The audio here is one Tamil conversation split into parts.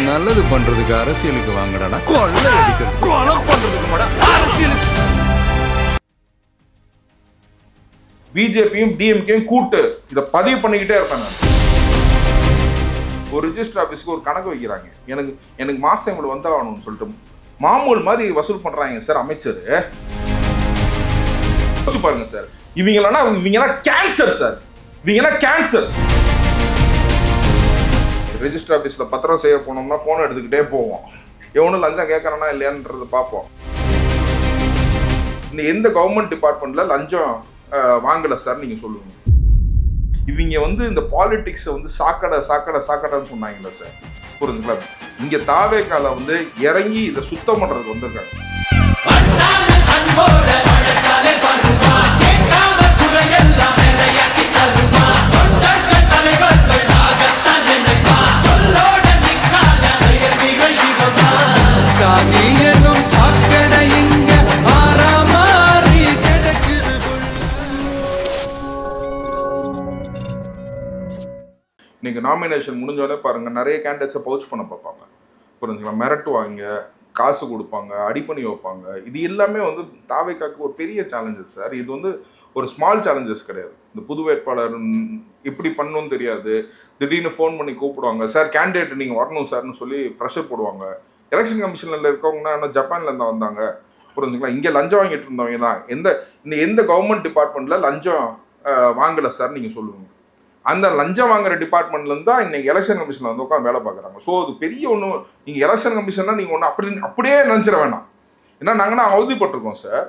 நல்லது பண்றதுக்கு அரசியலுக்கு வாங்கடா, கொள்ளை அடிக்கிறது கொலை பண்றதுக்கு கூட அரசியலுக்கு. பிஜேபியும் டிஎம்கேயும் கூட்டு இதை பதிவு பண்ணிக்கிட்டே இருப்பேன் நான். ஒரு ரிஜிஸ்டர் ஆஃபீஸ்க்கு ஒரு கணக்கு வைக்கிறாங்க, எனக்கு மாசம் இவ்வளவு வந்தாகணும்னு சொல்லிட்டு மாமூல் மாதிரி வசூல் பண்றாங்க சார் அமைச்சர். பாருங்க சார், இவங்கெல்லாம் கேன்சர் சார், இவங்கெல்லாம் கேன்சர். ரிஜிஸ்டர் ஆஃபீஸில் பத்திரம் செய்ய போனோம்னா ஃபோன் எடுத்துக்கிட்டே போவோம், எவனும் லஞ்சம் கேட்குறானா இல்லையான்றது பார்ப்போம். இந்த எந்த கவர்மெண்ட் டிபார்ட்மெண்ட்டில் லஞ்சம் வாங்கலை சார் நீங்கள் சொல்லுங்க. இவங்க இந்த பாலிடிக்ஸை சாக்கடைன்னு சொன்னாங்களா சார், புரிஞ்சுங்களா? இங்கே தாவேக்கால இறங்கி இதை சுத்தம் பண்ணுறதுக்கு வந்திருக்காங்க. இன்னைக்கு நாமினேஷன் முடிஞ்சோடனே பாருங்க, நிறைய கேண்டிடேட்ஸை பவுச் பண்ண பார்ப்பாங்க, புரிஞ்சுங்களா? மிரட்டுவாங்க, காசு கொடுப்பாங்க, அடிப்பணி வைப்பாங்க. இது எல்லாமே தாவேக்காக்கு ஒரு பெரிய சேலஞ்சஸ் சார். இது ஒரு ஸ்மால் சேலஞ்சஸ் கிடையாது. இந்த புது வேட்பாளர் எப்படி பண்ணணும்னு தெரியாது, திடீர்னு ஃபோன் பண்ணி கூப்பிடுவாங்க, சார் கேண்டிடேட் நீங்கள் வரணும் சார்னு சொல்லி ப்ரெஷர் போடுவாங்க. எலெக்ஷன் கமிஷனில் இருக்கவங்கன்னா என்ன ஜப்பான்ல இருந்தா வந்தாங்க, புரிஞ்சுங்களா? இங்கே லஞ்சம் வாங்கிட்டு இருந்தவங்க தான். எந்த கவர்மெண்ட் டிபார்ட்மெண்ட்டில் லஞ்சம் வாங்கலை சார் நீங்கள் சொல்லுவாங்க. அந்த லஞ்சம் வாங்குற டிபார்ட்மெண்ட்லேருந்து தான் இன்னைக்கு எலெக்ஷன் கமிஷனில் உட்காந்து வேலை பார்க்குறாங்க. ஸோ அது பெரிய ஒன்றும் நீங்கள் எலெக்ஷன் கமிஷன்னா நீங்கள் அப்படியே நினச்சிட வேணாம். ஏன்னா நாங்கன்னா அவதிப்பட்டிருக்கோம் சார்,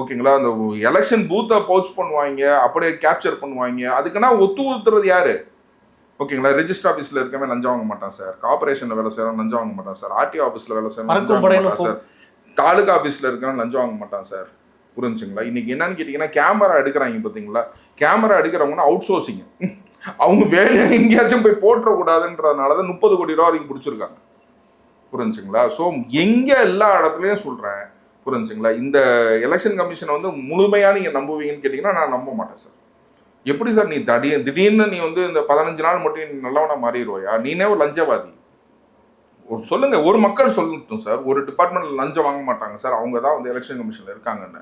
ஓகேங்களா? அந்த எலெக்ஷன் பூத்தை பவுச் பண்ணுவாங்க, அப்படியே கேப்சர் பண்ணுவாங்க. அதுக்குன்னா ஊத்துறது யாரு, ஓகேங்களா? ரிஜிஸ்டர் ஆஃபீஸில் இருக்கவே லஞ்சம் வாங்க மாட்டான் சார், கார்பரேஷனில் வேலை செய்யறவன் லஞ்சம் வாங்க மாட்டான் சார், ஆர்டிஓ ஆஃபீஸில் வேலை செய்யறவன் சார், தாலுகா ஆஃபீஸில் இருக்கவன் லஞ்சம் வாங்க மாட்டான் சார், புரிஞ்சுங்களா? இன்னைக்கு என்னன்னு கேட்டிங்கன்னா, கேமரா எடுக்கிறாங்க பார்த்தீங்களா? கேமரா எடுக்கிறவங்கன்னா அவுட் சோர்சிங், அவங்க வேலையை எங்கேயாச்சும் போய் போட்டுறக்கூடாதுன்றதுனால தான் 30 கோடி ரூபா வரைக்கும் பிடிச்சிருக்காங்க, புரிஞ்சுங்களா? ஸோ எங்கே எல்லா இடத்துலையும் சொல்கிறேன், புரிஞ்சுங்களா? இந்த எலெக்ஷன் கமிஷனை முழுமையாக நீங்கள் நம்புவீங்கன்னு கேட்டிங்கன்னா நான் நம்ப மாட்டேன் சார். எப்படி சார் நீ திடீர்னு நீ இந்த 15 நாள் மட்டும் நீ நல்லவனா மாறிடுவாயா? நீனே ஒரு லஞ்சவாதி சொல்லுங்க, ஒரு மக்கள் சொல்லட்டும் சார். ஒரு டிபார்ட்மெண்ட்ல லஞ்சம் வாங்க மாட்டாங்க சார், அவங்க தான் எலெக்ஷன் கமிஷன்ல இருக்காங்கன்னு.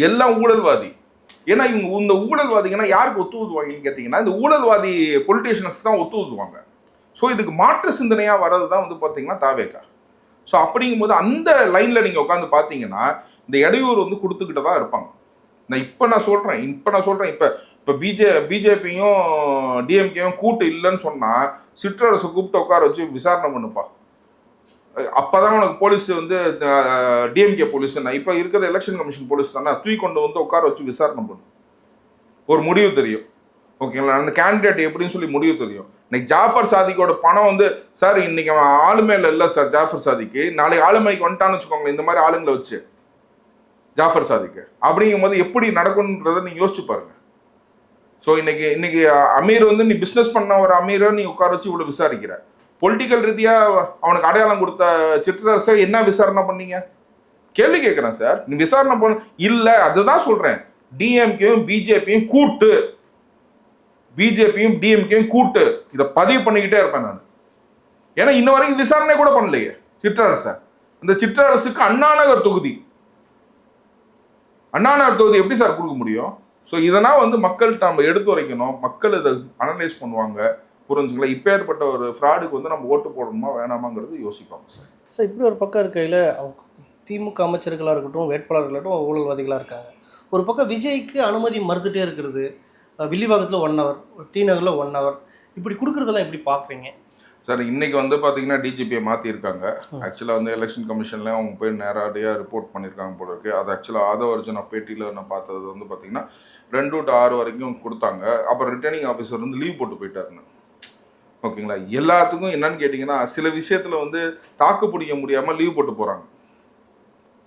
எல்லாம் ஊழல்வாதி. ஏன்னா இவங்க இந்த ஊழல்வாதிங்கன்னா யாருக்கு ஒத்து ஊதுவாங்கன்னு கேட்டீங்கன்னா, இந்த ஊழல்வாதி பொலிட்டீஷியன்ஸ் தான் ஒத்து ஊதுவாங்க. ஸோ இதுக்கு மாற்று சிந்தனையாக வர்றது தான் பார்த்தீங்கன்னா தாவேக்கா. ஸோ அப்படிங்கும்போது அந்த லைனில் நீங்கள் உட்காந்து பார்த்தீங்கன்னா இந்த இடையூறு கொடுத்துக்கிட்டு தான் இருப்பாங்க. நான் சொல்கிறேன் இப்போ பிஜேபியும் டிஎம்கேயும் கூட்டு இல்லைன்னு சொன்னால் சிற்றரசு கூப்பிட்டு உட்கார வச்சு விசாரணை பண்ணுப்பா. அப்போதான் உனக்கு போலீஸ் டிஎம்கே போலீஸ் இப்போ இருக்கிற எலெக்ஷன் கமிஷன் போலீஸ் தானே தூக்கி கொண்டு உட்கார வச்சு விசாரணை பண்ணும், ஒரு முடிவு தெரியும், ஓகேங்களா? அந்த கேண்டிடேட் எப்படின்னு சொல்லி முடிவு தெரியும். இன்னைக்கு ஜாஃபர் சாதிக்கோட பணம் சார் இன்னைக்கு அவன் ஆளுமையில இல்லை சார். ஜாஃபர் சாதிக்கு நாளைக்கு ஆளுமைக்கு வந்துட்டான்னு வச்சுக்கோங்க, இந்த மாதிரி ஆளுங்களை வச்சு ஜாஃபர் சாதிக்கு அப்படிங்கும் போது எப்படி நடக்கும்ன்றதை நீங்க யோசிச்சு பாருங்க. ஸோ இன்னைக்கு அமீர் நீ பிஸ்னஸ் பண்ண ஒரு அமீரை நீ உட்கார வச்சு இவ்வளவு விசாரிக்கிற. பொலிட்டிக்கல் ரீதியா அவனுக்கு அடையாளம் கொடுத்த சிற்றரசை என்ன விசாரணை பண்ணீங்க? கேள்வி கேட்கிறேன் சார். நீ விசாரணை பண்ண இல்ல, அதுதான் சொல்றேன். டிஎம்கேயும் பிஜேபியும் கூட்டு, பிஜேபியும் டிஎம்கேயும் கூட்டு இதை பதிவு பண்ணிக்கிட்டே இருப்பேன் நான். ஏன்னா இன்ன வரைக்கும் விசாரணை கூட பண்ணலையே சிற்றரச. இந்த சிற்றரசுக்கு அண்ணாநகர் தொகுதி எப்படி சார் கொடுக்க முடியும்? ஸோ இதெல்லாம் மக்கள்கிட்ட நம்ம எடுத்து வரைக்கணும். மக்கள் இதை அனலைஸ் பண்ணுவாங்க, புரிஞ்சுங்களா? இப்போ ஏற்பட்ட ஒரு ஃப்ராடுக்கு நம்ம ஓட்டு போடணுமா வேணாமாங்கிறது யோசிப்பாங்க சார். சார் இப்படி ஒரு பக்கம் இருக்கையில் திமுக அமைச்சர்களாக இருக்கட்டும், வேட்பாளர்களாகட்டும் ஊழல்வாதிகளாக இருக்காங்க. ஒரு பக்கம் விஜய்க்கு அனுமதி மறுத்துட்டே இருக்கிறது, வில்லிவாக்கத்தில் 1 hour, டி நகரில் 1 hour, இப்படி கொடுக்குறதெல்லாம் எப்படி பார்க்குறீங்க சார்? இன்னைக்கு பார்த்தீங்கன்னா டிஜிபியை மாற்றிருக்காங்க. ஆக்சுவலாக எலெக்ஷன் கமிஷன்ல அவங்க போய் நேரடியாக ரிப்போர்ட் பண்ணியிருக்காங்க போல இருக்கு. அது ஆக்சுவலாக ஆதவர்ஜன் பேட்டியில் நான் பார்த்தது பார்த்தீங்கன்னா 2 to 6 வரைக்கும் கொடுத்தாங்க. அப்புறம் ரிட்டர்னிங் ஆஃபீஸர் லீவ் போட்டு போயிட்டாருன்னு, ஓகேங்களா? எல்லாத்துக்கும் என்னன்னு கேட்டிங்கன்னா, சில விஷயத்தில் தாக்கு பிடிக்க முடியாமல் லீவ் போட்டு போகிறாங்க,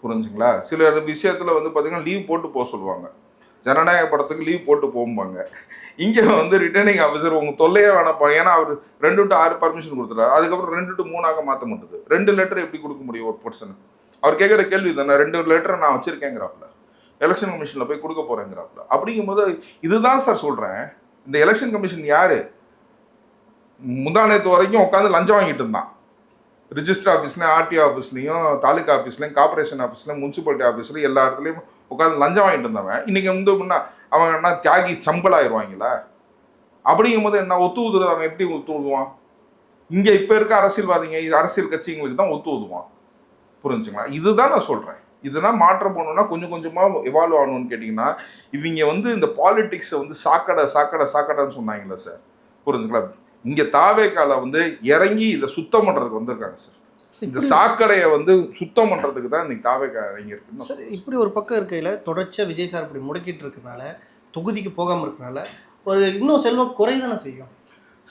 புரிஞ்சுங்களா? சில விஷயத்தில் பார்த்தீங்கன்னா லீவ் போட்டு போக சொல்லுவாங்க. ஜனநாயக படத்துக்கு லீவ் போட்டு போகும்பாங்க. இங்கே ரிட்டர்னிங் ஆஃபீஸர் உங்கள் தொல்லையே வேணப்பா, ஏன்னா அவர் 2 to 6 பர்மிஷன் கொடுத்துட்டாரு. அதுக்கப்புறம் 2 to 3 மாற்ற மாட்டுது. 2 லெட்டர் எப்படி கொடுக்க முடியும் ஒரு பர்சன்? அவர் கேட்குற கேள்வி தானே. 2 லெட்டரை நான் வச்சிருக்கேங்கிறாப்ல, எலெக்ஷன் கமிஷனில் போய் கொடுக்க போகிறேங்கிறாப்ல. அப்படிங்கும்போது இதுதான் சார் சொல்கிறேன். இந்த எலெக்ஷன் கமிஷன் யார்? முந்தா நேற்று வரைக்கும் உட்காந்து லஞ்சம் வாங்கிட்டு இருந்தான், ரிஜிஸ்டர் ஆஃபீஸ்லையும், ஆர்டிஓ ஆஃபீஸ்லையும், தாலுகா ஆஃபீஸ்லையும், கார்பரேஷன் ஆஃபீஸ்லையும், முனிசிபாலிட்டி ஆஃபீஸ்லையும் எல்லா இடத்துலையும் உட்காந்து லஞ்சம் வாங்கிட்டு இருந்தவன் இன்னைக்கு வந்து முன்னா அவன் என்ன தியாகி சம்பளாயிருவாங்களா? அப்படிங்கும் போது என்ன ஒத்து ஊதுறது? அவன் எப்படி ஒத்து ஊதுவான்? இங்கே இப்போ இருக்க அரசியல்வாதிங்க, அரசியல் கட்சிங்களுக்கு தான் ஒத்து ஊதுவான். புரிஞ்சுங்களா? இதுதான் நான் சொல்கிறேன். இதெல்லாம் மாற்றம் போகணுன்னா கொஞ்சம் கொஞ்சமாக எவால்வ் ஆகணும்னு கேட்டிங்கன்னா, இவங்க வந்து இந்த பாலிடிக்ஸை வந்து சாக்கடைன்னு சொன்னாங்களே சார். புரிஞ்சுங்களா? இங்கே தாவேக்கால வந்து இறங்கி இதை சுத்தம் பண்ணுறதுக்கு வந்திருக்காங்க சார். இந்த சாக்கடையை வந்து சுத்தம் பண்ணுறதுக்கு தான் இன்னைக்கு தாவேக்கா இறங்கி இருக்குன்னு சார். இப்படி ஒரு பக்கம் இருக்கையில் தொடர்ச்சியாக விஜய் சார் இப்படி முடக்கிட்டு இருக்கனால, தொகுதிக்கு போகாமல் இருக்கனால ஒரு இன்னும் செல்வம் குறைதானே செய்யும்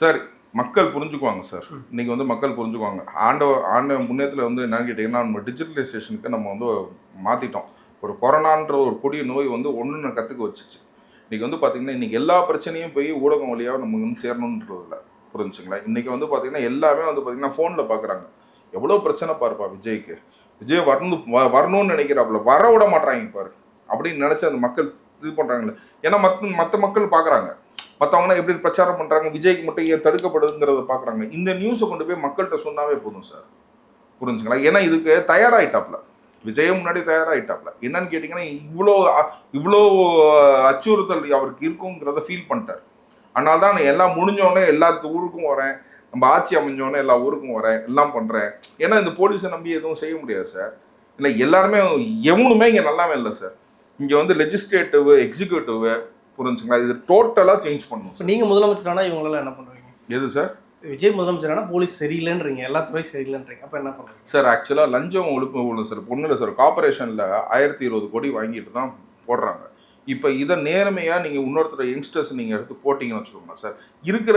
சார். மக்கள் புரிஞ்சுக்குவாங்க சார். இன்னைக்கு வந்து மக்கள் புரிஞ்சுக்குவாங்க. ஆண்ட முன்னேற்றத்தில் வந்து என்னன்னு கேட்டிங்கன்னா, நம்ம டிஜிட்டலைசேஷனுக்கு நம்ம வந்து மாற்றிட்டோம். ஒரு கொரோனான்ற ஒரு கொடிய நோய் வந்து ஒன்று கற்றுக்க வச்சுச்சு. இன்றைக்கி வந்து பார்த்திங்கன்னா, இன்றைக்கி எல்லா பிரச்சனையும் போய் ஊடகம் வழியாக நம்ம வந்து சேரணுன்றதில்ல. புரிஞ்சுங்களா? இன்றைக்கி வந்து பார்த்திங்கன்னா எல்லாமே வந்து பார்த்திங்கன்னா ஃபோனில் பார்க்குறாங்க. எவ்வளோ பிரச்சனை பாருப்பா விஜய்க்கு. விஜய் வரணும்னு நினைக்கிறாப்புல, வர விட மாட்டாங்க பாரு அப்படின்னு நினச்சி அந்த மக்கள் இது பண்ணுறாங்களே. ஏன்னா மற்ற மக்கள் பார்க்குறாங்க, மற்றவங்களாம் எப்படி பிரச்சாரம் பண்ணுறாங்க, விஜய்க்கு மட்டும் ஏன் தடுக்கப்படுதுங்கிறத பார்க்குறாங்க. இந்த நியூஸை கொண்டு போய் மக்கள்கிட்ட சொன்னாவே போதும் சார். புரிஞ்சுங்களா? ஏன்னா இதுக்கு தயாராகிட்டாப்ல, விஜயம் முன்னாடி தயாராகிட்டாப்ல. என்னன்னு கேட்டிங்கன்னா, இவ்வளோ அச்சுறுத்தல் அவருக்கு இருக்குங்கிறத ஃபீல் பண்ணிட்டார். அதனால தான் நான் எல்லாம் முடிஞ்சோடனே எல்லா ஊருக்கும் வரேன், நம்ம ஆட்சி அமைஞ்சோடனே எல்லா ஊருக்கும் வரேன், எல்லாம் பண்ணுறேன். ஏன்னா இந்த போலீஸை நம்பி எதுவும் செய்ய முடியாது சார். இல்லை எல்லாருமே எவனுமே இங்கே நல்லாவே இல்லை சார். இங்கே வந்து லெஜிஸ்லேட்டிவ், எக்ஸிக்யூட்டிவ், புரிஞ்சுங்களா, இது டோட்டலாக சேஞ்ச் பண்ணணும். நீங்கள் முதலமைச்சரானா இவங்களெல்லாம் என்ன பண்ணுவீங்க? எது சார்? விஜய் முதலமைச்சரானா போலீஸ் சரியில்லைன்றீங்க, எல்லா துறையும் சரியில்லைன்றீங்க, அப்போ என்ன பண்ணுறீங்க சார்? ஆக்சுவலாக லஞ்சம் ஒழுப்பு ஒன்று சார், ஒன்றும் இல்லை சார். கார்பரேஷனில் 1020 கோடி வாங்கிட்டு தான் போடுறாங்க. இப்போ இதை நேர்மையாக நீங்கள் இன்னொருத்தர் யங்ஸ்டர்ஸ் நீங்கள் எடுத்து போட்டிங்கன்னு வச்சுக்கோங்க சார், இருக்கிற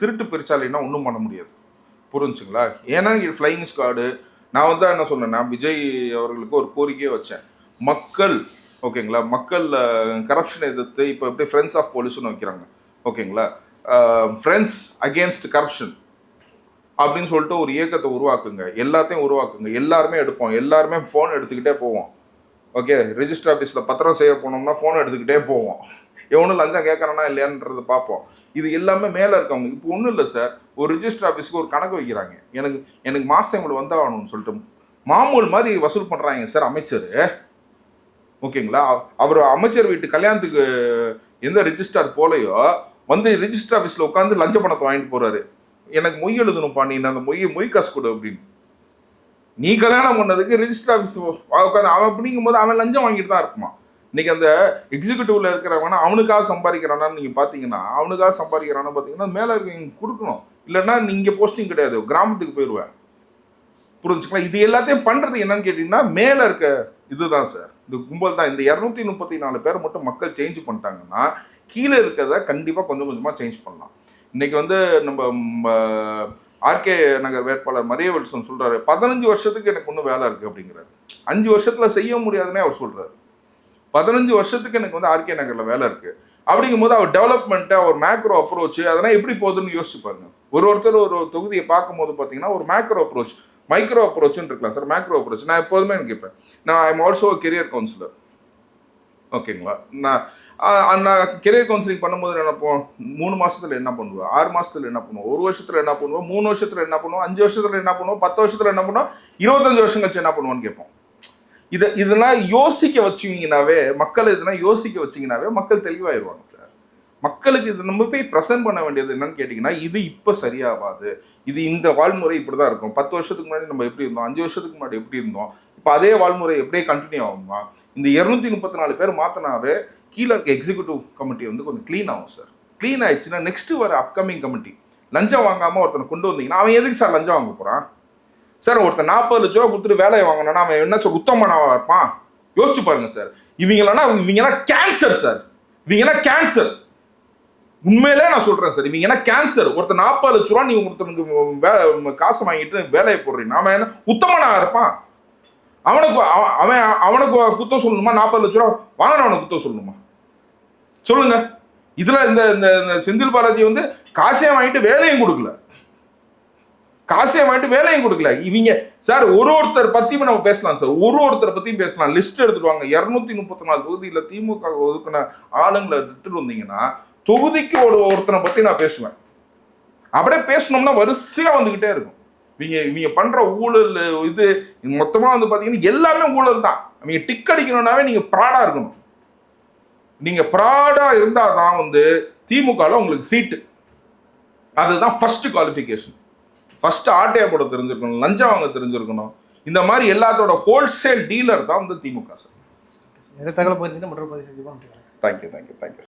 திருட்டு பெருச்சாலைன்னா ஒன்றும் பண்ண முடியாது. புரிஞ்சுங்களா? ஏன்னா ஃப்ளையிங் ஸ்குவாடு, நான் வந்து என்ன சொன்னேன்னா, விஜய் அவர்களுக்கு ஒரு கோரிக்கையை வச்சேன். மக்கள் ஓகேங்களா, மக்கள் கரப்ஷனை எதிர்த்து இப்போ எப்படி ஃப்ரெண்ட்ஸ் ஆஃப் போலீஸ்னு வைக்கிறாங்க ஓகேங்களா, ஃப்ரெண்ட்ஸ் அகேன்ஸ்ட் கரப்ஷன் அப்படின்னு சொல்லிட்டு ஒரு இயக்கத்தை உருவாக்குங்க, எல்லாத்தையும் உருவாக்குங்க. எல்லாருமே எடுப்போம், எல்லாருமே ஃபோன் எடுத்துக்கிட்டே போவோம். ஓகே, ரெஜிஸ்டர் ஆஃபீஸில் பத்திரம் செய்ய போனோம்னா ஃபோன் எடுத்துக்கிட்டே போவோம். எவனும் லஞ்சம் கேட்குறானா இல்லையான்றதை பார்ப்போம். இது எல்லாமே மேலே இருக்கவங்க. இப்போ ஒன்றும் இல்லை சார், ஒரு ரெஜிஸ்டர் ஆஃபீஸ்க்கு ஒரு கணக்கு வைக்கிறாங்க. எனக்கு மாதம் இவ்வளோ வந்தாகணும்னு சொல்லிட்டு மாமூல் மாதிரி வசூல் பண்ணுறாங்க சார் அமைச்சர். ஓகேங்களா? அவர் அமைச்சர் வீட்டு கல்யாணத்துக்கு எந்த ரெஜிஸ்டார் போலையோ வந்து ரெஜிஸ்டர் ஆஃபீஸில் உட்காந்து லஞ்ச பணத்தை வாங்கிட்டு போகிறாரு. எனக்கு மொய் எழுதணும்ப்பா, நீ அந்த மொய் காசு கொடு அப்படின்னு. நீ கல்யாணம் பண்ணதுக்கு ரெஜிஸ்டர் ஆஃபீஸ் உட்காந்து அவன் அப்படிங்கும் போது அவன் லஞ்சம் வாங்கிட்டு தான் இருக்குமா. இன்னைக்கு அந்த எக்ஸிக்யூட்டிவ்ல இருக்கிறவனா அவனுக்காக சம்பாதிக்கிறானான்னு நீங்கள் பார்த்தீங்கன்னா, அவனுக்காக சம்பாதிக்கிறான்னு பார்த்தீங்கன்னா மேலே இருக்க கொடுக்கணும். இல்லைன்னா நீங்கள் போஸ்டிங் கிடையாது, கிராமத்துக்கு போயிடுவேன். புரிஞ்சுக்கலாம்? இது எல்லாத்தையும் பண்ணுறது என்னன்னு கேட்டிங்கன்னா மேலே இருக்க இதுதான் சார், இந்த கும்பல் தான். இந்த 234 பேரை மட்டும் மக்கள் சேஞ்ச் பண்ணிட்டாங்கன்னா கீழே இருக்கிறத கண்டிப்பாக கொஞ்சம் கொஞ்சமாக சேஞ்ச் பண்ணலாம். இன்றைக்கி வந்து நம்ம ஆர்கே நகர் வேட்பாளர் மரிய வில்சன் சொல்கிறாரு, 15 வருஷத்துக்கு எனக்கு இன்னும் வேலை இருக்குது அப்படிங்கிறாரு. 5 வருஷத்தில் செய்ய முடியாதுன்னே அவர் சொல்கிறாரு. 15 வருஷத்துக்கு எனக்கு வந்து ஆர்கே நகரில் வேலை இருக்குது அப்படிங்கும் போது அவர் டெவலப்மெண்ட்டு, அவர் மேக்ரோ அப்ரோச் அதெல்லாம் எப்படி போகுதுன்னு யோசிச்சு பாருங்க. ஒருத்தர் ஒரு தொகுதியை பார்க்கும்போது பார்த்தீங்கன்னா ஒரு மேக்ரோ அப்ரோச், மைக்ரோ அப்ரோச்சுன்னு இருக்கலாம் சார். மேக்ரோ அப்ரோச் நான் எப்போதுமே எனக்கு கேட்பேன். நான் I am also career councillor. ஓகேங்களா? நான் கெரியர் கவுன்சிலிங் பண்ணும்போது நினைப்போம், 3 மாதத்தில் என்ன பண்ணுவேன், 6 மாதத்தில் என்ன பண்ணுவோம், 1 வருஷத்தில் என்ன பண்ணுவோம், 3 வருஷத்தில் என்ன பண்ணுவோம், 5 வருஷத்தில் என்ன பண்ணுவோம், 10 வருஷத்தில் என்ன பண்ணுவோம், 25 வருஷம் கழிச்சு என்ன பண்ணுவோன்னு கேட்போம். இதெல்லாம் யோசிக்க வச்சிங்கனாவே, மக்களை இதெல்லாம் யோசிக்க வச்சிங்கனாவே மக்கள் தெளிவாயிடுவாங்க சார். மக்களுக்கு இது நம்ம போய் ப்ரெசென்ட் பண்ண வேண்டியது என்னன்னு கேட்டிங்கன்னா, இது இப்போ சரியாகாது, இது இந்த வாழ்முறை இப்படி தான் இருக்கும். 10 வருஷத்துக்கு முன்னாடி நம்ம எப்படி இருந்தோம், 5 வருஷத்துக்கு முன்னாடி எப்படி இருந்தோம், இப்போ அதே வாழ்முறை எப்படியே கண்டினியூ ஆகுமா? இந்த 234 பேர் மாற்றினாவே கீழே இருக்க எக்ஸிக்யூட்டிவ் கமிட்டி வந்து கொஞ்சம் க்ளீன் ஆகும் சார். க்ளீன் ஆயிடுச்சுன்னா நெக்ஸ்ட்டு வர அப்கமிங் கமிட்டி லஞ்சம் வாங்காமல் ஒருத்தனை கொண்டு வந்தீங்கன்னா அவன் எதுக்கு சார் லஞ்சம் வாங்க போகிறான் சார்? ஒருத்தர் 40 லட்ச ரூபா கொடுத்துட்டு வேலையை வாங்கினா அவன் என்ன சார் உத்தமனாக இருப்பான்? யோசிச்சு பாருங்க சார். இவங்கெல்லாம் கேன்சர் சார், இவங்கெல்லாம் கேன்சர். உண்மையிலே நான் சொல்கிறேன் சார், இவங்கன்னா கேன்சர். ஒருத்தர் 40 லட்ச ரூபா நீ ஒருத்தனுக்கு காசு வாங்கிட்டு வேலையை போடுறீங்க, அவன் என்ன உத்தமனாக இருப்பான்? அவனுக்கு குத்தம் சொல்லணுமா? 40 லட்ச ரூபா வாங்கின அவனுக்கு குத்தம் சொல்லணுமா? சொல்லுங்க. இதுல இந்த செந்தில் பாலாஜி வந்து காசே வாங்கிட்டு வேலையும் கொடுக்கல. இவங்க சார் ஒருத்தர் பத்தியும் நம்ம பேசலாம் சார், ஒருத்தரை பத்தியும் பேசலாம். லிஸ்ட் எடுத்துட்டு வாங்க. 234 தொகுதியில திமுக ஒதுக்கின ஆளுங்களை எடுத்துட்டு வந்தீங்கன்னா தொகுதிக்கு ஒருத்தனை பத்தி நான் பேசுவேன். அப்படியே பேசணும்னா வரிசையா வந்துகிட்டே இருக்கும். இவங்க பண்ற ஊழல் இது மொத்தமா வந்து பாத்தீங்கன்னா எல்லாமே ஊழல் தான். நீங்க டிக் அடிக்கணும்னாவே நீங்க ப்ராடா இருக்கணும். நீங்க ப்ராடா இருந்தாதான் வந்து திமுகல உங்களுக்கு சீட்டு. அதுதான் ஃபர்ஸ்ட் குவாலிஃபிகேஷன். ஃபர்ஸ்ட் ஆட்டையா போட தெரிஞ்சிருக்கணும், லஞ்சம் வாங்க தெரிஞ்சிருக்கணும். இந்த மாதிரி எல்லாத்தோட ஹோல்சேல் டீலர் தான் வந்து திமுக சார். நிறைய தகவல் போயிருந்தீங்கன்னா மற்றொரு பதிவு செஞ்சு தேங்க்யூ.